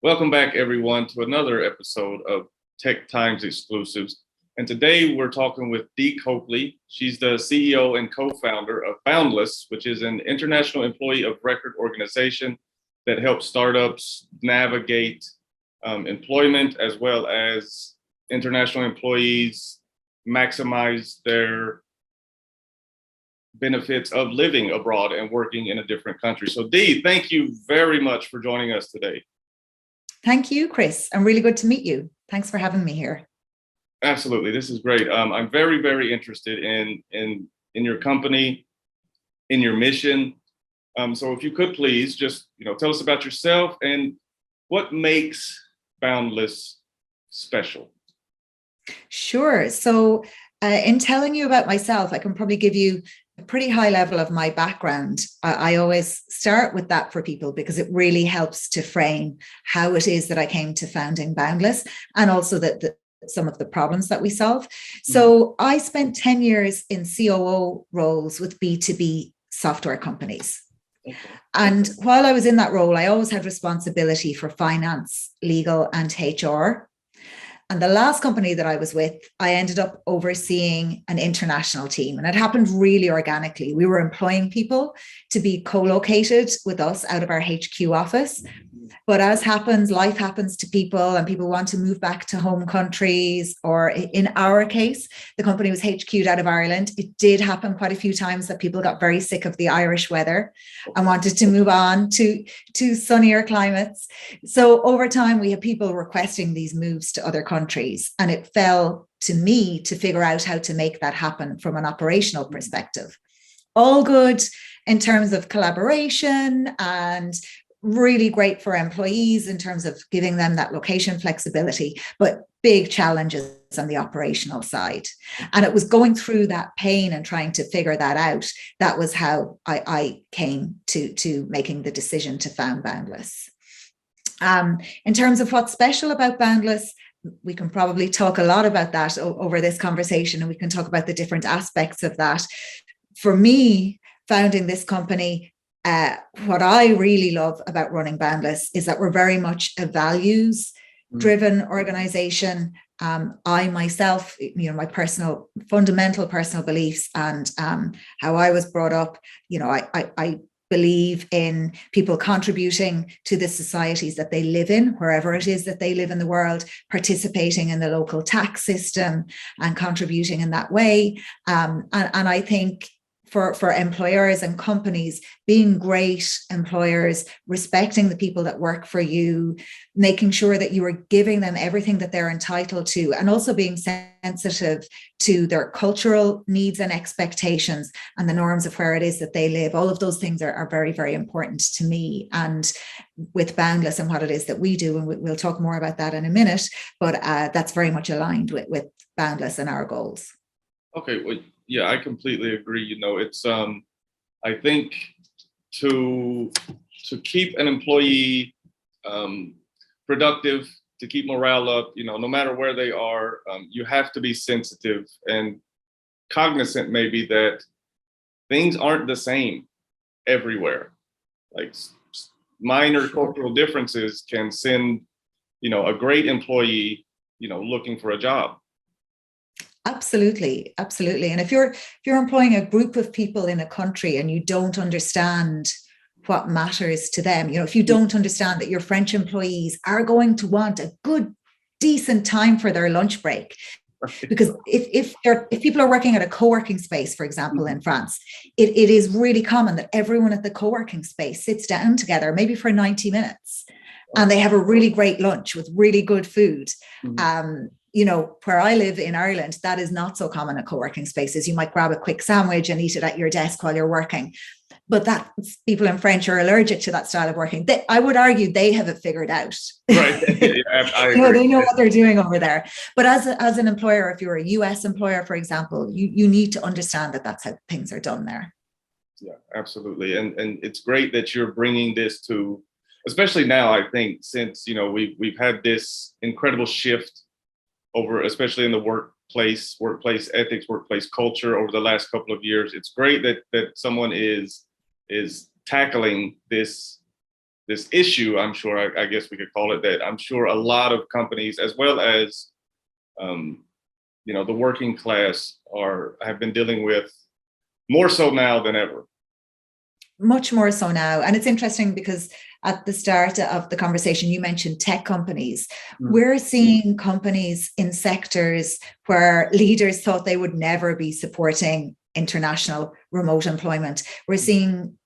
Welcome back, everyone, to another episode of Tech Times Exclusives. And today we're talking with Dee Coakley. She's the CEO and co-founder of Boundless, which is an international employee of record organization that helps startups navigate employment, as well as international employees maximize their benefits of living abroad and working in a different country. So Dee, thank you very much for joining us today. Thank you, Chris. I'm really good to meet you. Thanks for having me here. Absolutely, this is great. I'm very, very interested in your company, in your mission. So if you could please just tell us about yourself and what makes Boundless special. Sure. So in telling you about myself, I can probably give you a pretty high level of my background. I always start with that for people because it really helps to frame how it is that I came to founding Boundless, and also that some of the problems that we solve. So I spent 10 years in COO roles with B2B software companies. Okay. And while I was in that role, I always had responsibility for finance, legal, and HR. And the last company that I was with, I ended up overseeing an international team, and it happened really organically. We were employing people to be co-located with us out of our HQ office. But as happens, life happens to people, and people want to move back to home countries, or in our case, the company was HQ'd out of Ireland. It did happen quite a few times that people got very sick of the Irish weather and wanted to move on to sunnier climates. So over time, we had people requesting these moves to other countries, and it fell to me to figure out how to make that happen from an operational perspective. All good in terms of collaboration and really great for employees in terms of giving them that location flexibility, but big challenges on the operational side. And it was going through that pain and trying to figure that out. That was how I came to making the decision to found Boundless. In terms of what's special about Boundless, we can probably talk a lot about that over this conversation, and we can talk about the different aspects of that. For me, founding this company, what I really love about running Boundless is that we're very much a values-driven organization. I myself, my fundamental personal beliefs and how I was brought up, I believe in people contributing to the societies that they live in, wherever it is that they live in the world, participating in the local tax system and contributing in that way. And I think for employers and companies, being great employers, respecting the people that work for you, making sure that you are giving them everything that they're entitled to, and also being sensitive to their cultural needs and expectations and the norms of where it is that they live. All of those things are very, very important to me. And with Boundless and what it is that we do, and we'll talk more about that in a minute, but that's very much aligned with Boundless and our goals. Okay, well, yeah, I completely agree. It's I think to keep an employee productive, to keep morale up, no matter where they are, you have to be sensitive and cognizant maybe that things aren't the same everywhere. Like minor cultural differences can send, a great employee, looking for a job. Absolutely. And if you're employing a group of people in a country and you don't understand what matters to them, if you don't understand that your French employees are going to want a good, decent time for their lunch break, because if people are working at a co-working space, for example, in France, it is really common that everyone at the co-working space sits down together, maybe for 90 minutes, and they have a really great lunch with really good food. Where I live in Ireland, that is not so common at co-working spaces. You might grab a quick sandwich and eat it at your desk while you're working. But people in French are allergic to that style of working. I would argue they have it figured out. Right. They know what they're doing over there. But as an employer, if you're a US employer, for example, you need to understand that that's how things are done there. Yeah, absolutely. And it's great that you're bringing this to, especially now, I think, since, we've had this incredible shift over, especially in the workplace ethics, workplace culture over the last couple of years. It's great that someone is tackling this issue, I'm sure, I guess we could call it that. I'm sure a lot of companies, as well as the working class, have been dealing with more so now than ever. Much more so now. And it's interesting because at the start of the conversation, you mentioned tech companies. We're seeing companies in sectors where leaders thought they would never be supporting international remote employment. We're seeing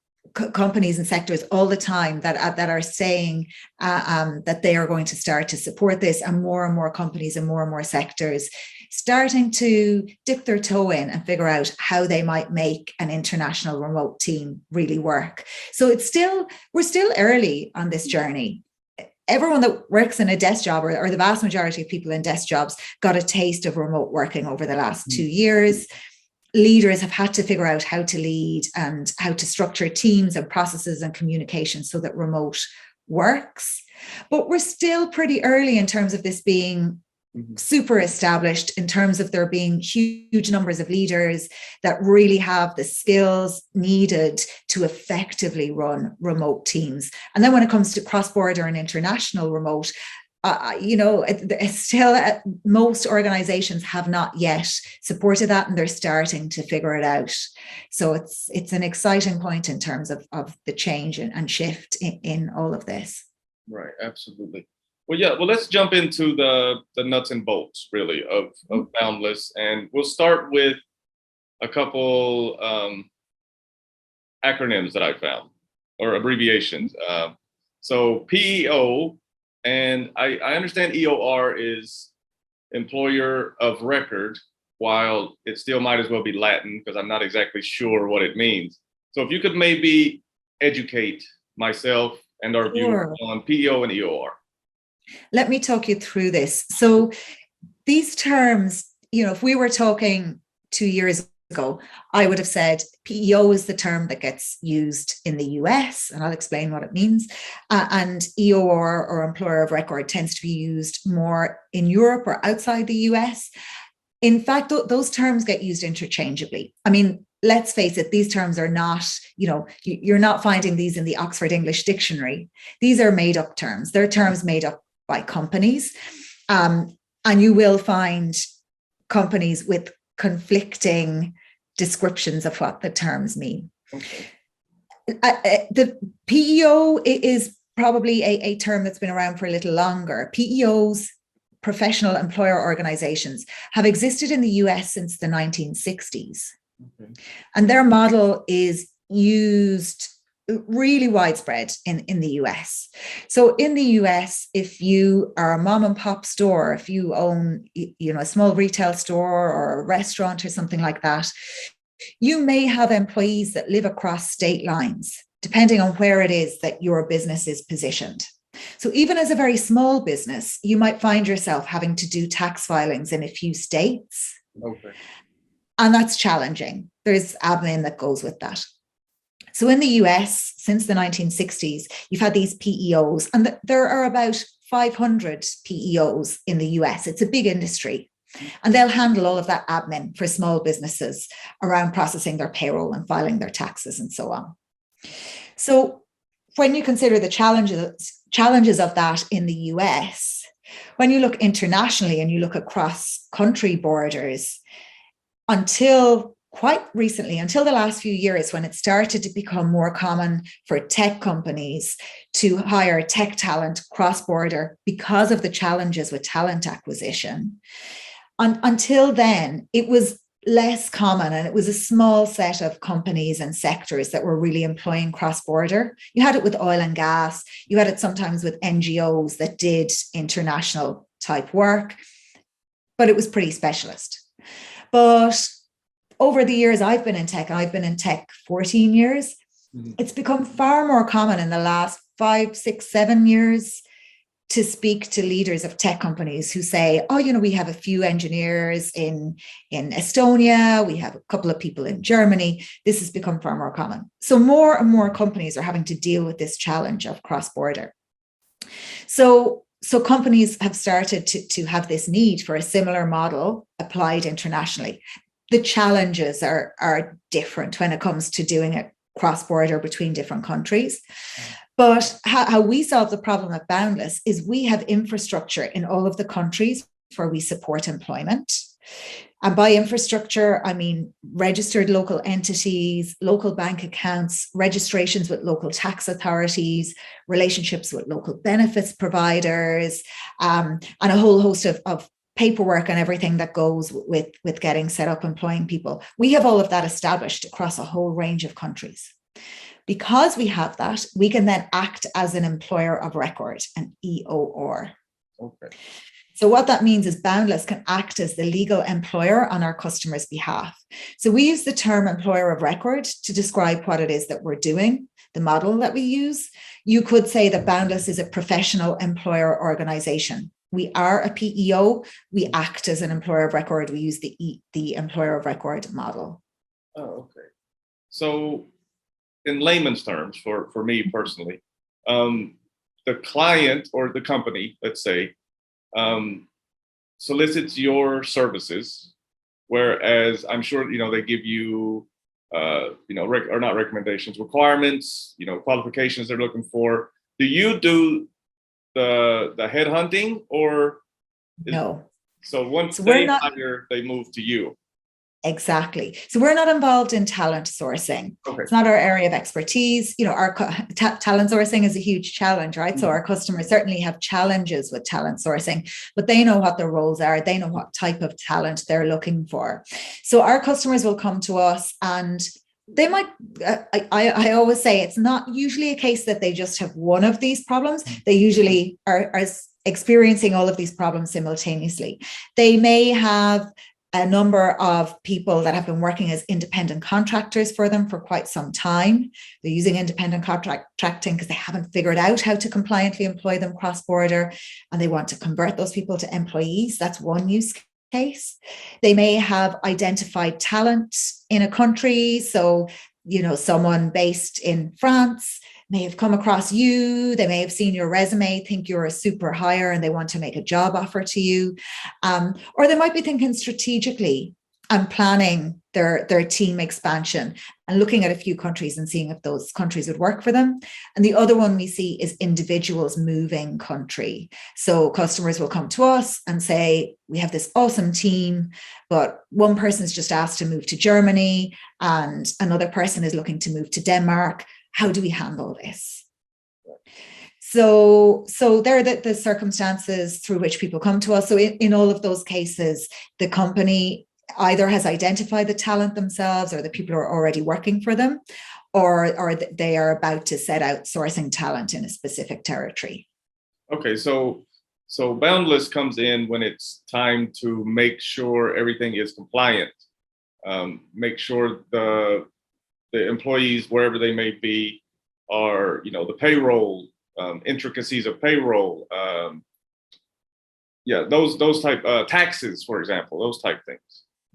companies and sectors all the time that are saying that they are going to start to support this, and more companies and more sectors starting to dip their toe in and figure out how they might make an international remote team really work. So we're still early on this journey. Everyone that works in a desk job, or the vast majority of people in desk jobs, got a taste of remote working over the last 2 years. Leaders have had to figure out how to lead and how to structure teams and processes and communication so that remote works. But we're still pretty early in terms of this being super established, in terms of there being huge numbers of leaders that really have the skills needed to effectively run remote teams. And then when it comes to cross-border and international remote, still most organizations have not yet supported that, and they're starting to figure it out. So it's an exciting point in terms of the change and shift in all of this. Right, absolutely. Well, let's jump into the nuts and bolts, really, of Boundless. And we'll start with a couple acronyms that I found, or abbreviations. So PEO, and I understand EOR is employer of record, while it still might as well be Latin, because I'm not exactly sure what it means. So if you could maybe educate myself and our viewers on PEO and EOR. Let me talk you through this. So these terms, if we were talking 2 years ago, I would have said PEO is the term that gets used in the US, and I'll explain what it means. And EOR, or employer of record, tends to be used more in Europe or outside the US. In fact, those terms get used interchangeably. I mean, let's face it, these terms are not, you're not finding these in the Oxford English Dictionary. These are made up terms. They're terms made up by companies. And you will find companies with conflicting descriptions of what the terms mean. Okay. The PEO is probably a term that's been around for a little longer. PEOs, professional employer organizations, have existed in the US since the 1960s. Okay. And their model is used really widespread in the US. So in the US, if you are a mom and pop store, if you own a small retail store or a restaurant or something like that, you may have employees that live across state lines, depending on where it is that your business is positioned. So even as a very small business, you might find yourself having to do tax filings in a few states. Okay. And that's challenging. There's admin that goes with that. So in the US, since the 1960s, you've had these PEOs, and there are about 500 PEOs in the US. It's a big industry. And they'll handle all of that admin for small businesses around processing their payroll and filing their taxes and so on. So when you consider the challenges of that in the US, when you look internationally and you look across country borders, until quite recently, until the last few years, when it started to become more common for tech companies to hire tech talent cross-border because of the challenges with talent acquisition, until then, it was less common, and it was a small set of companies and sectors that were really employing cross-border. You had it with oil and gas. You had it sometimes with NGOs that did international type work, but it was pretty specialist. But over the years I've been in tech, and I've been in tech 14 years, it's become far more common in the last 5, 6, 7 years to speak to leaders of tech companies who say, we have a few engineers in Estonia, we have a couple of people in Germany. This has become far more common. So more and more companies are having to deal with this challenge of cross-border. So companies have started to have this need for a similar model applied internationally. The challenges are different when it comes to doing it cross-border between different countries. But how we solve the problem at Boundless is we have infrastructure in all of the countries where we support employment. And by infrastructure, I mean registered local entities, local bank accounts, registrations with local tax authorities, relationships with local benefits providers, and a whole host of paperwork and everything that goes with getting set up employing people. We have all of that established across a whole range of countries. Because we have that, we can then act as an employer of record, an EOR. Okay. So what that means is Boundless can act as the legal employer on our customers' behalf. So we use the term employer of record to describe what it is that we're doing, the model that we use. You could say that Boundless is a professional employer organization. We are a PEO. We act as an employer of record. We use the employer of record model. Oh, okay. So in layman's terms, for me personally, the client or the company, let's say, solicits your services, whereas I'm sure, they give you, or not recommendations, requirements, qualifications they're looking for. Do you do the headhunting, or no? So once they hire, they move to you. Exactly. So we're not involved in talent sourcing. Okay. It's not our area of expertise. Our talent sourcing is a huge challenge, right? Mm-hmm. So our customers certainly have challenges with talent sourcing, but they know what their roles are. They know what type of talent they're looking for. So our customers will come to us, and they might, I always say it's not usually a case that they just have one of these problems. They usually are experiencing all of these problems simultaneously. They may have a number of people that have been working as independent contractors for them for quite some time. They're using independent contracting because they haven't figured out how to compliantly employ them cross-border, and they want to convert those people to employees. That's one use case. They may have identified talent in a country. So, someone based in France may have come across you. They may have seen your resume, think you're a super hire, and they want to make a job offer to you. Or they might be thinking strategically and planning their team expansion and looking at a few countries and seeing if those countries would work for them. And the other one we see is individuals moving country. So customers will come to us and say, we have this awesome team, but one person's just asked to move to Germany and another person is looking to move to Denmark. How do we handle this? So there are the circumstances through which people come to us. So in all of those cases, the company either has identified the talent themselves, or the people are already working for them, or they are about to set out sourcing talent in a specific territory. Okay, so Boundless comes in when it's time to make sure everything is compliant, make sure the employees, wherever they may be, are, the payroll, intricacies of payroll, those type taxes, for example, those type things.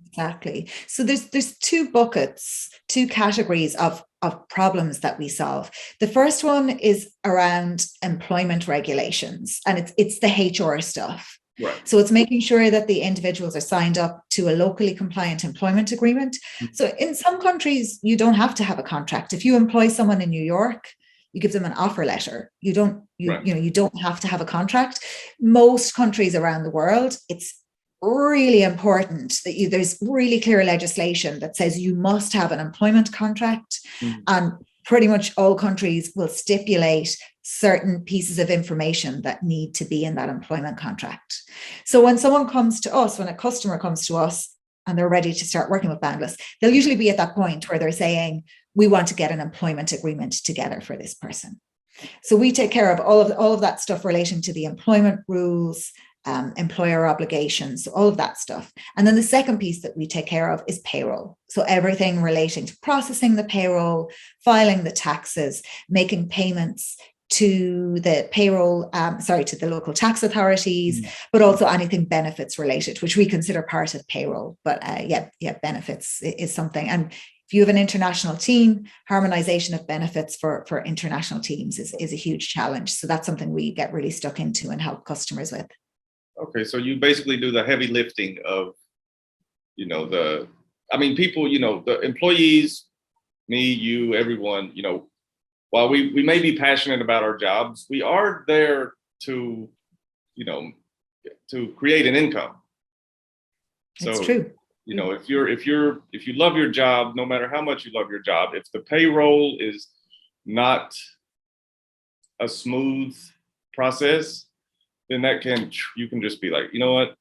Exactly. So there's two buckets, two categories of problems that we solve. The first one is around employment regulations, and it's the HR stuff. Right. So it's making sure that the individuals are signed up to a locally compliant employment agreement. Mm-hmm. So in some countries, you don't have to have a contract. If you employ someone in New York, you give them an offer letter. You don't have to have a contract. Most countries around the world, it's really important that there's really clear legislation that says you must have an employment contract. Mm-hmm. And pretty much all countries will stipulate certain pieces of information that need to be in that employment contract. So when someone comes to us, when a customer comes to us and they're ready to start working with Boundless, they'll usually be at that point where they're saying, we want to get an employment agreement together for this person. So we take care of all of that stuff relating to the employment rules, employer obligations, all of that stuff. And then the second piece that we take care of is payroll. So everything relating to processing the payroll, filing the taxes, making payments to the payroll, to the local tax authorities, but also anything benefits related, which we consider part of payroll. But benefits is something. And if you have an international team, harmonization of benefits for international teams is a huge challenge. So that's something we get really stuck into and help customers with. Okay, so you basically do the heavy lifting of, people, the employees me, you, everyone, while we may be passionate about our jobs, we are there to, to create an income. So, It's true. if you love your job, no matter how much you love your job, if the payroll is not a smooth process, then you can just be like, you know what?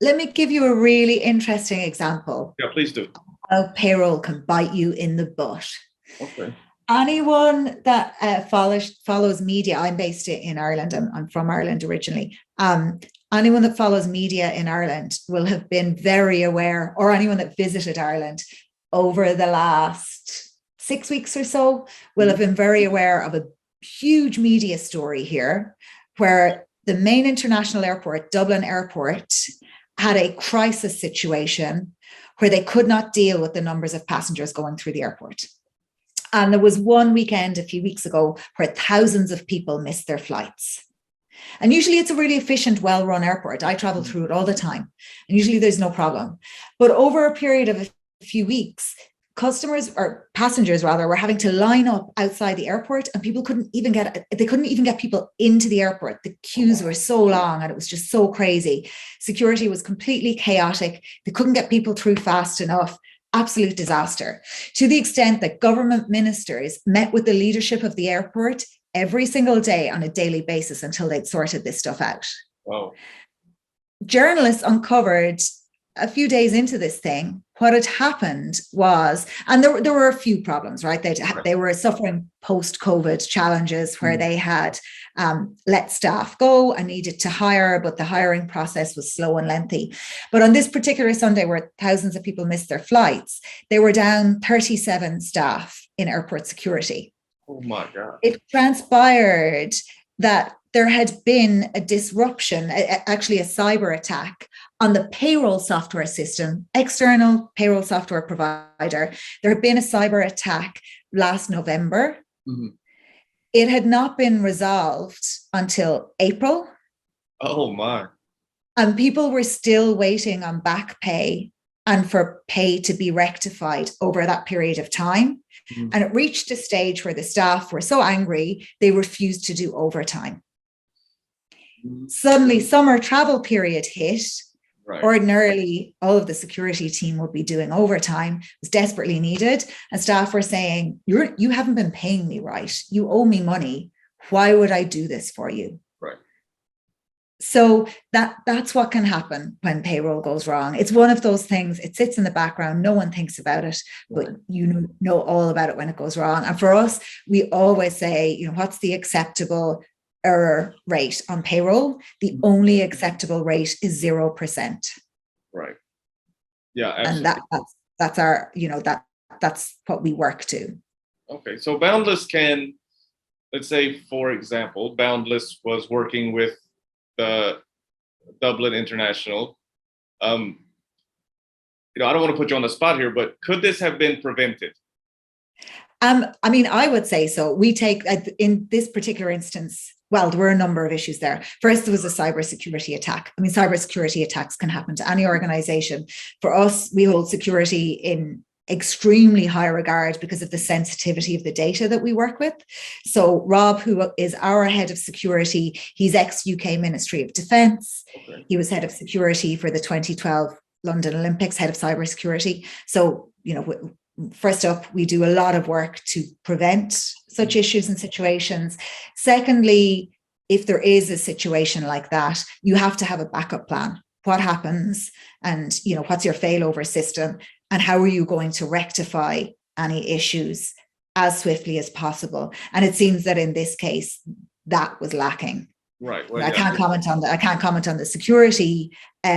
Let me give you a really interesting example. Yeah, please do. How payroll can bite you in the butt. Okay. Anyone that follows media, I'm based in Ireland, I'm from Ireland originally. Anyone that follows media in Ireland will have been very aware, or anyone that visited Ireland over the last 6 weeks or so will have been very aware of a huge media story here, where the main international airport, Dublin Airport, had a crisis situation where they could not deal with the numbers of passengers going through the airport. And there was one weekend a few weeks ago where thousands of people missed their flights. And usually it's a really efficient, well-run airport. I travel through it all the time, and usually there's no problem. But over a period of a few weeks, passengers were having to line up outside the airport, and people couldn't even get people into the airport. The queues were so long and it was just so crazy. Security was completely chaotic. They couldn't get people through fast enough. Absolute disaster, to the extent that government ministers met with the leadership of the airport every single day on a daily basis until they'd sorted this stuff out. Wow. Journalists uncovered a few days into this thing, what had happened was, and there were a few problems, right? They were suffering post-COVID challenges where they had let staff go and needed to hire, but the hiring process was slow and lengthy. But on this particular Sunday, where thousands of people missed their flights, they were down 37 staff in airport security. Oh my God. It transpired that there had been a disruption, actually a cyber attack on the payroll software system, external payroll software provider. There had been a cyber attack last November. Mm-hmm. It had not been resolved until April. Oh my. And people were still waiting on back pay and for pay to be rectified over that period of time. Mm-hmm. And it reached a stage where the staff were so angry, they refused to do overtime. Mm-hmm. Suddenly, summer travel period hit. Right. Ordinarily, all of the security team would be doing overtime. It was desperately needed. And staff were saying, you haven't been paying me right. You owe me money. Why would I do this for you? Right. So that's what can happen when payroll goes wrong. It's one of those things, it sits in the background. No one thinks about it, but you know all about it when it goes wrong. And for us, we always say, what's the acceptable error rate on payroll? The only acceptable rate is 0%. Right. Yeah, absolutely. And that's our, that's what we work to. Okay. So Boundless can, let's say, for example, Boundless was working with the Dublin International. I don't want to put you on the spot here, but could this have been prevented? I would say so. We take, in this particular instance, well, there were a number of issues there. First, there was a cybersecurity attack. Cybersecurity attacks can happen to any organization. For us, we hold security in extremely high regard because of the sensitivity of the data that we work with. So Rob, who is our head of security, he's ex-UK Ministry of Defence. Okay. He was head of security for the 2012 London Olympics, head of cybersecurity. So, first up, we do a lot of work to prevent such issues and situations. Secondly, if there is a situation like that, you have to have a backup plan. What happens, and what's your failover system, and how are you going to rectify any issues as swiftly as possible? And it seems that in this case, that was lacking. Right. Well, I can't comment on that. I can't comment on the security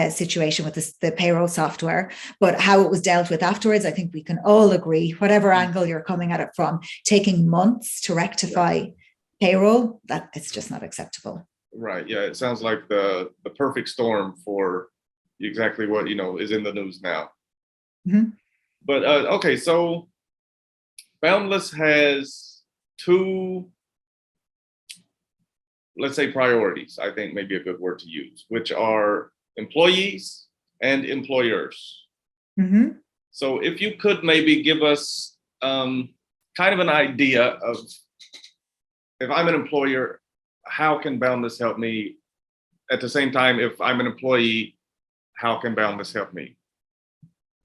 situation with the payroll software, but how it was dealt with afterwards, I think we can all agree, whatever angle you're coming at it from, taking months to rectify payroll, that it's just not acceptable. Right. Yeah. It sounds like the perfect storm for exactly what, is in the news now. Mm-hmm. But okay. So Boundless has two, let's say, priorities, I think maybe a good word to use, which are employees and employers. Mm-hmm. So if you could maybe give us, kind of an idea of, if I'm an employer, how can Boundless help me? At the same time, if I'm an employee, how can Boundless help me?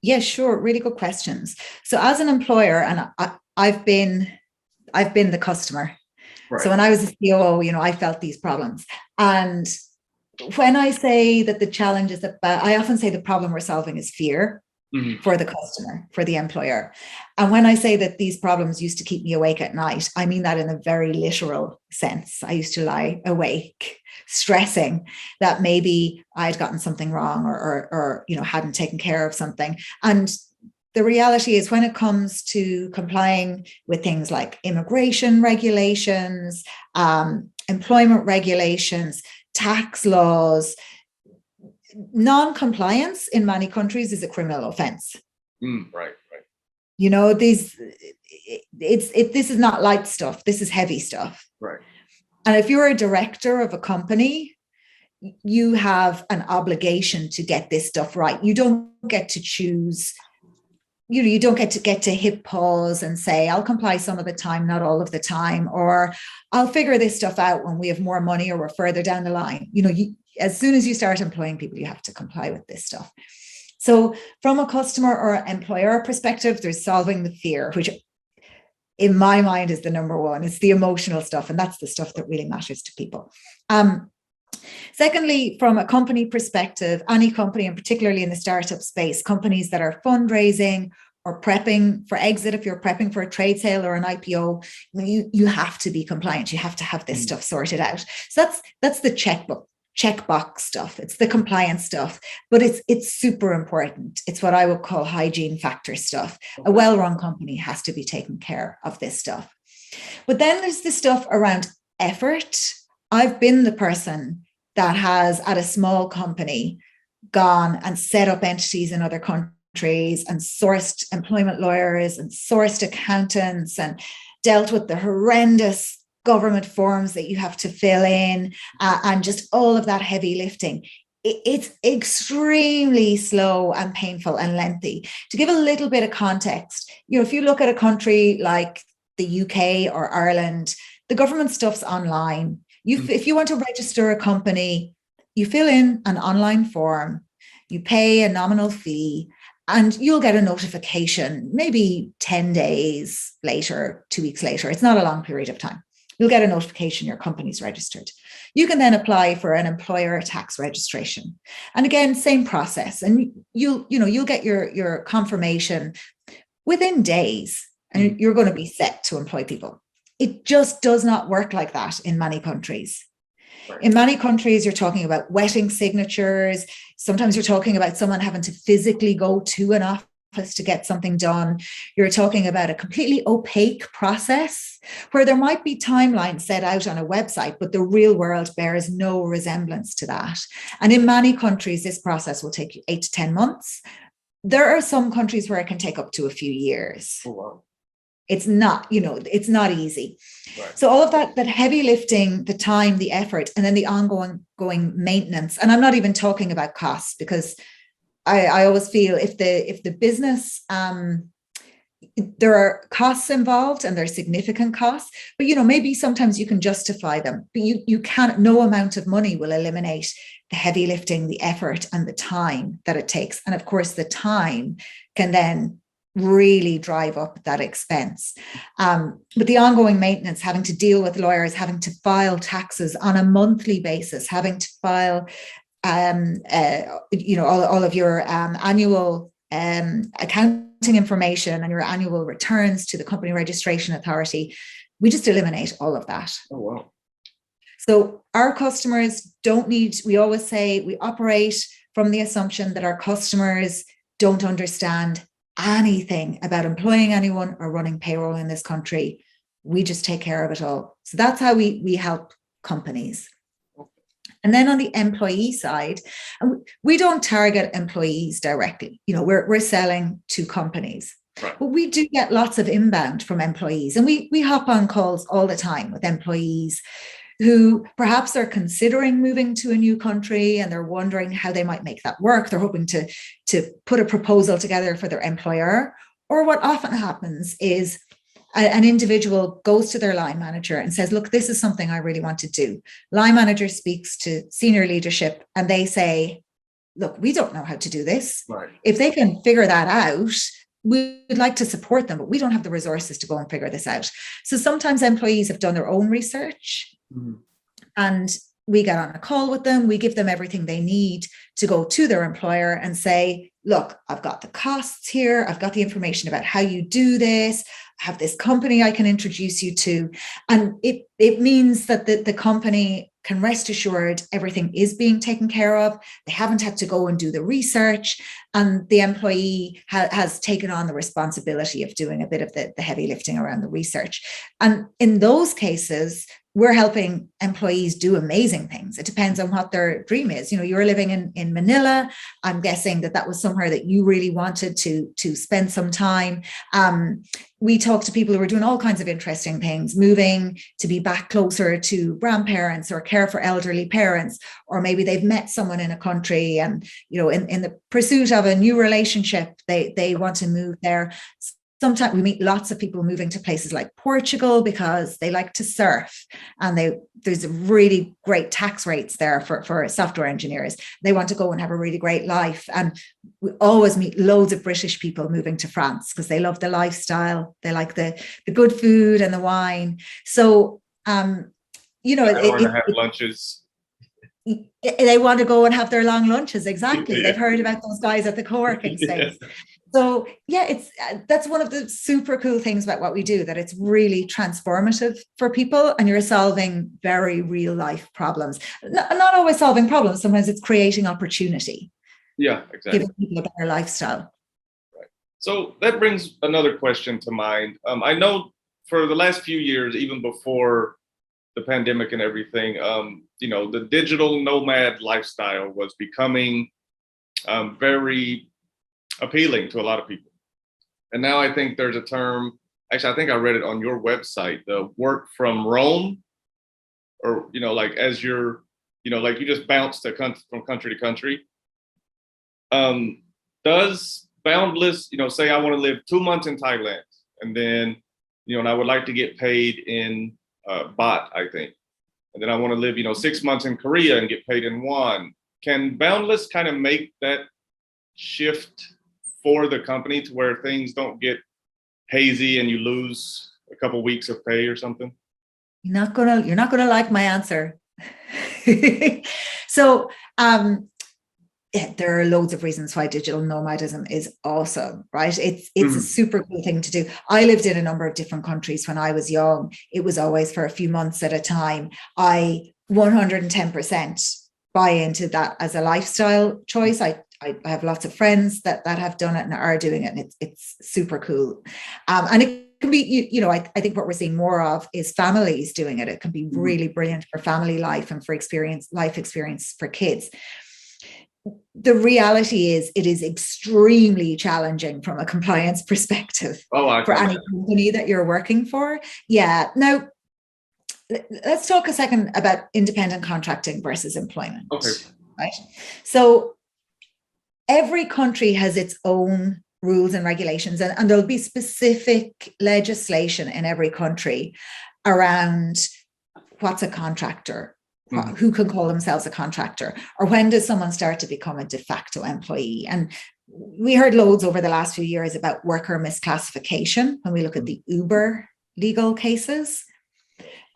Yeah, sure. Really good questions. So as an employer, and I've been the customer. Right. So when I was a COO, I felt these problems. And when I say that the challenge is about, I often say the problem we're solving is fear for the customer, for the employer. And when I say that these problems used to keep me awake at night, I mean that in a very literal sense. I used to lie awake, stressing that maybe I'd gotten something wrong or hadn't taken care of something. And the reality is, when it comes to complying with things like immigration regulations, employment regulations, tax laws, non-compliance in many countries is a criminal offense. Right. This is not light stuff. This is heavy stuff. Right. And if you're a director of a company, you have an obligation to get this stuff right. You don't get to choose. You don't get to hit pause and say, I'll comply some of the time, not all of the time, or I'll figure this stuff out when we have more money or we're further down the line. As soon as you start employing people, you have to comply with this stuff. So from a customer or employer perspective, there's solving the fear, which in my mind is the number one. It's the emotional stuff. And that's the stuff that really matters to people. Secondly, from a company perspective, any company, and particularly in the startup space, companies that are fundraising or prepping for exit, if you're prepping for a trade sale or an IPO, you have to be compliant. You have to have this stuff sorted out. So that's the checkbox stuff. It's the compliance stuff, but it's super important. It's what I would call hygiene factor stuff. Okay. A well-run company has to be taking care of this stuff. But then there's the stuff around effort. I've been the person that has, at a small company, gone and set up entities in other countries and sourced employment lawyers and sourced accountants and dealt with the horrendous government forms that you have to fill in and just all of that heavy lifting. It's extremely slow and painful and lengthy. To give a little bit of context, if you look at a country like the UK or Ireland, the government stuff's online. If you want to register a company, you fill in an online form, you pay a nominal fee, and you'll get a notification maybe 10 days later, 2 weeks later. It's not a long period of time. You'll get a notification your company's registered. You can then apply for an employer tax registration. And again, same process. And you'll get your confirmation within days, and you're going to be set to employ people. It just does not work like that in many countries. Right. In many countries, you're talking about wetting signatures. Sometimes you're talking about someone having to physically go to an office to get something done. You're talking about a completely opaque process where there might be timelines set out on a website, but the real world bears no resemblance to that. And in many countries, this process will take you 8 to 10 months. There are some countries where it can take up to a few years. Oh, wow. It's not easy. Right. So all of that heavy lifting, the time, the effort, and then the ongoing maintenance. And I'm not even talking about costs, because I always feel if the business, there are costs involved and there's significant costs, but maybe sometimes you can justify them, but you can't, no amount of money will eliminate the heavy lifting, the effort, and the time that it takes. And of course, the time can then really drive up that expense. But the ongoing maintenance, having to deal with lawyers, having to file taxes on a monthly basis, having to file, all of your annual accounting information and your annual returns to the company registration authority, we just eliminate all of that. Oh, wow. So our customers don't need, we always say we operate from the assumption that our customers don't understand anything about employing anyone or running payroll in this country. We just take care of it all. So that's how we help companies. And then on the employee side, we don't target employees directly. We're selling to companies. Right. But we do get lots of inbound from employees, and we hop on calls all the time with employees who perhaps are considering moving to a new country and they're wondering how they might make that work. They're hoping to put a proposal together for their employer. Or what often happens is an individual goes to their line manager and says, look, this is something I really want to do. Line manager speaks to senior leadership and they say, look, we don't know how to do this. Right. If they can figure that out, we'd like to support them, but we don't have the resources to go and figure this out. So sometimes employees have done their own research, and we get on a call with them. We give them everything they need to go to their employer and say, look, I've got the costs here. I've got the information about how you do this. I have this company I can introduce you to. And it means that the company can rest assured everything is being taken care of. They haven't had to go and do the research, and the employee has taken on the responsibility of doing a bit of the heavy lifting around the research. And in those cases, we're helping employees do amazing things. It depends on what their dream is. You know, you're living in Manila. I'm guessing that was somewhere that you really wanted to spend some time. We talk to people who are doing all kinds of interesting things, moving to be back closer to grandparents or care for elderly parents, or maybe they've met someone in a country and, you know, in the pursuit of a new relationship, they want to move there. Sometimes we meet lots of people moving to places like Portugal because they like to surf, and there's really great tax rates there for software engineers. They want to go and have a really great life. And we always meet loads of British people moving to France because they love the lifestyle. They like the good food and the wine. So, you know, I want to have lunches. They want to go and have their long lunches. Exactly. Yeah. They've heard about those guys at the co-working space. Yeah. So yeah, that's one of the super cool things about what we do, that it's really transformative for people, and you're solving very real life problems. Not always solving problems. Sometimes it's creating opportunity. Yeah, exactly. Giving people a better lifestyle. Right. So that brings another question to mind. I know for the last few years, even before the pandemic and everything, you know, the digital nomad lifestyle was becoming very appealing to a lot of people. And now I think there's a term, actually, I think I read it on your website, the work from Rome, or, you know, like as you're, you know, like you just bounce from country to country. Does Boundless, you know, say I want to live 2 months in Thailand, and then, you know, and I would like to get paid in baht, I think. And then I want to live, you know, 6 months in Korea and get paid in won. Can Boundless kind of make that shift for the company to where things don't get hazy and you lose a couple weeks of pay or something? You're not gonna like my answer. So yeah, there are loads of reasons why digital nomadism is awesome, right? It's a super cool thing to do. I lived in a number of different countries when I was young. It was always for a few months at a time. I 110% buy into that as a lifestyle choice. I have lots of friends that have done it and are doing it, and it's super cool. And it can be, you know, I think what we're seeing more of is families doing it. It can be really brilliant for family life and for life experience for kids. The reality is it is extremely challenging from a compliance perspective for any company that you're working for. Yeah. Now, let's talk a second about independent contracting versus employment. Okay. Right. So every country has its own rules and regulations, and there'll be specific legislation in every country around what's a contractor, who can call themselves a contractor, or when does someone start to become a de facto employee. And we heard loads over the last few years about worker misclassification when we look at the Uber legal cases.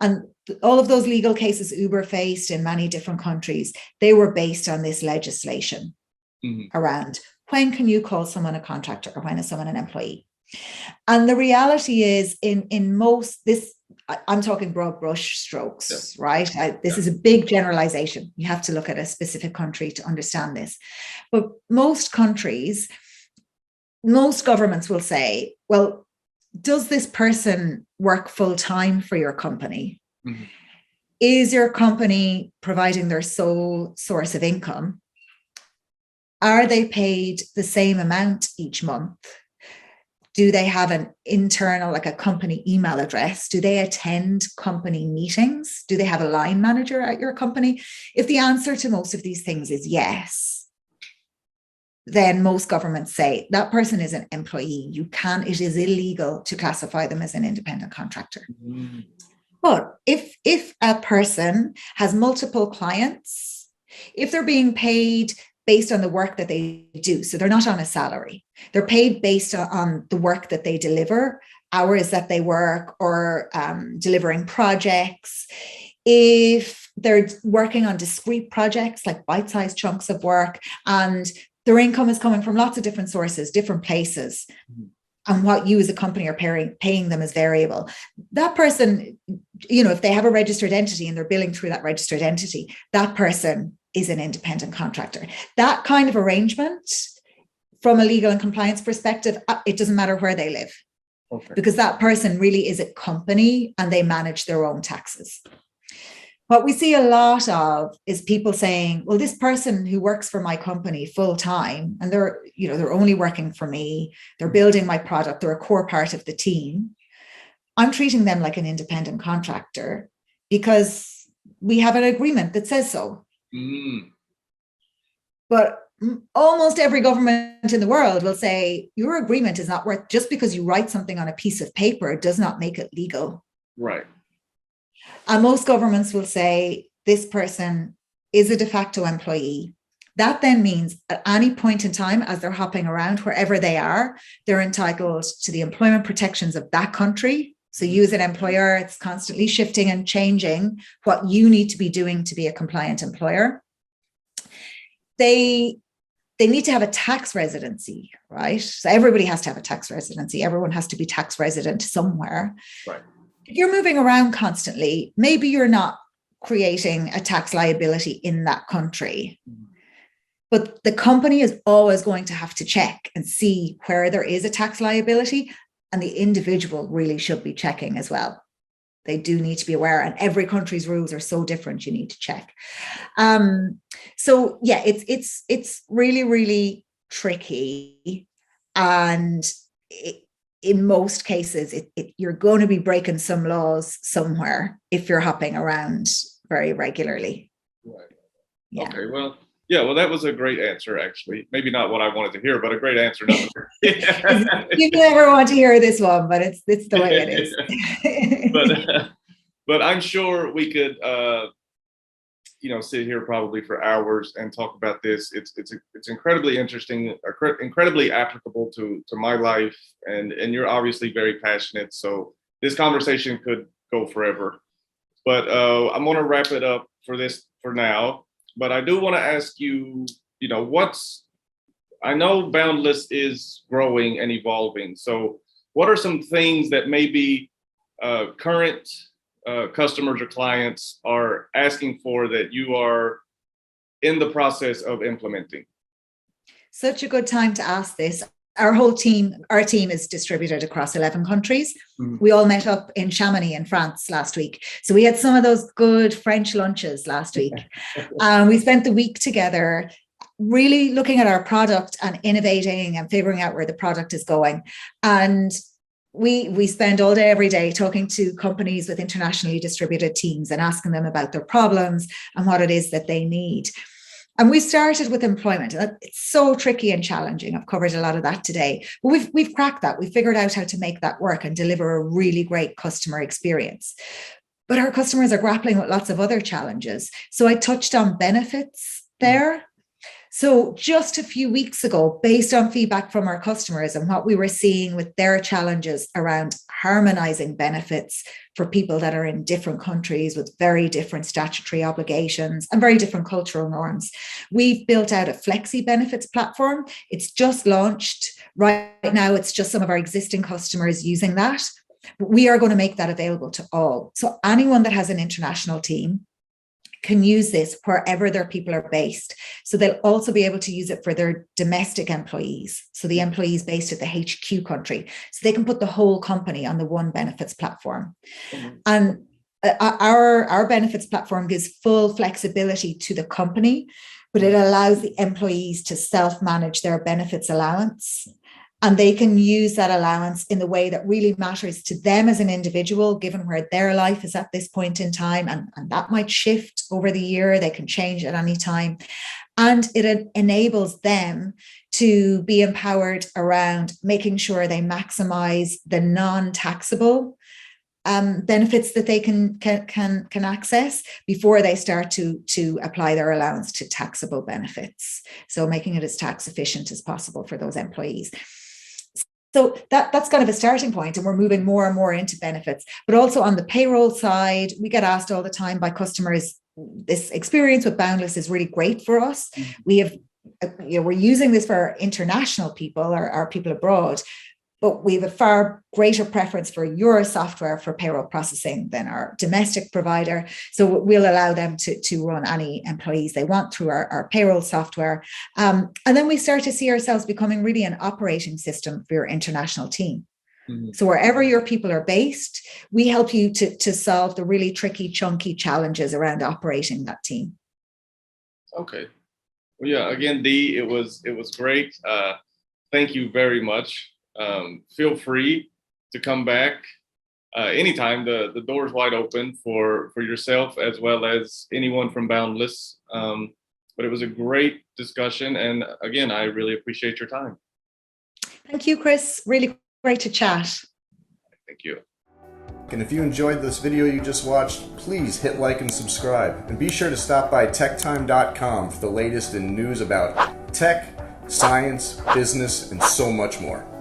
And all of those legal cases Uber faced in many different countries, they were based on this legislation around when can you call someone a contractor or when is someone an employee. And the reality is in most, I'm talking broad brush strokes, right? This is a big generalization. You have to look at a specific country to understand this. But most countries, most governments will say, well, does this person work full time for your company? Is your company providing their sole source of income? Are they paid the same amount each month? Do they have an internal, like a company email address? Do they attend company meetings? Do they have a line manager at your company? If the answer to most of these things is yes, then most governments say that person is an employee. It is illegal to classify them as an independent contractor. Mm. But if a person has multiple clients, if they're being paid based on the work that they do, so they're not on a salary, they're paid based on the work that they deliver, hours that they work, or delivering projects. If they're working on discrete projects, like bite-sized chunks of work, and their income is coming from lots of different sources, different places, and what you as a company are paying them is variable. That person, if they have a registered entity and they're billing through that registered entity, that person is an independent contractor. That kind of arrangement, from a legal and compliance perspective, it doesn't matter where they live. Okay. Because that person really is a company and they manage their own taxes. What we see a lot of is people saying, well, this person who works for my company full time, and they're only working for me, they're building my product, they're a core part of the team. I'm treating them like an independent contractor because we have an agreement that says so. Mm. But almost every government in the world will say your agreement is not worth, just because you write something on a piece of paper does not make it legal. Right. And most governments will say this person is a de facto employee. That then means at any point in time, as they're hopping around wherever they are, they're entitled to the employment protections of that country. So you as an employer, it's constantly shifting and changing what you need to be doing to be a compliant employer. They need to have a tax residency, right? So everybody has to have a tax residency. Everyone has to be tax resident somewhere. Right. If you're moving around constantly, maybe you're not creating a tax liability in that country. But the company is always going to have to check and see where there is a tax liability, and the individual really should be checking as well. They do need to be aware, and every country's rules are so different. You need to check. So yeah, it's really, really tricky, and in most cases, you're going to be breaking some laws somewhere if you're hopping around very regularly. Right. Yeah. Okay. Well, that was a great answer, actually. Maybe not what I wanted to hear, but a great answer. You never want to hear this one, but it's the way it is. But I'm sure we could, sit here probably for hours and talk about this. It's incredibly interesting, incredibly applicable to my life, and you're obviously very passionate. So this conversation could go forever. But I'm going to wrap it up for now. But I do want to ask you, I know Boundless is growing and evolving. So what are some things that maybe current customers or clients are asking for that you are in the process of implementing? Such a good time to ask this. Our team is distributed across 11 countries. Mm-hmm. We all met up in Chamonix in France last week. So we had some of those good French lunches last week. We spent the week together really looking at our product and innovating and figuring out where the product is going. And we spend all day, every day talking to companies with internationally distributed teams and asking them about their problems and what it is that they need. And we started with employment. It's so tricky and challenging. I've covered a lot of that today. But we've cracked that. We figured out how to make that work and deliver a really great customer experience. But our customers are grappling with lots of other challenges. So I touched on benefits there. So just a few weeks ago, based on feedback from our customers and what we were seeing with their challenges around harmonizing benefits for people that are in different countries with very different statutory obligations and very different cultural norms, we've built out a flexi benefits platform. It's just launched. Right now, it's just some of our existing customers using that. But we are going to make that available to all. So anyone that has an international team can use this wherever their people are based. So they'll also be able to use it for their domestic employees. So the employees based at the HQ country. So they can put the whole company on the one benefits platform. Mm-hmm. And our benefits platform gives full flexibility to the company, but it allows the employees to self-manage their benefits allowance. and they can use that allowance in the way that really matters to them as an individual, given where their life is at this point in time. And that might shift over the year. They can change at any time. And it enables them to be empowered around making sure they maximize the non-taxable benefits that they can access before they start to apply their allowance to taxable benefits. So making it as tax efficient as possible for those employees. So that's kind of a starting point, and we're moving more and more into benefits. But also on the payroll side, we get asked all the time by customers, this experience with Boundless is really great for us. We have, we're using this for our international people or our people abroad, but we have a far greater preference for your software for payroll processing than our domestic provider. So we'll allow them to run any employees they want through our payroll software. And then we start to see ourselves becoming really an operating system for your international team. Mm-hmm. So wherever your people are based, we help you to solve the really tricky, chunky challenges around operating that team. Okay. Well, yeah, again, Dee, it was great. Thank you very much. Feel free to come back anytime. The door is wide open for yourself as well as anyone from Boundless. But it was a great discussion. And again, I really appreciate your time. Thank you, Chris. Really great to chat. Thank you. And if you enjoyed this video you just watched, please hit like and subscribe. And be sure to stop by techtime.com for the latest in news about tech, science, business, and so much more.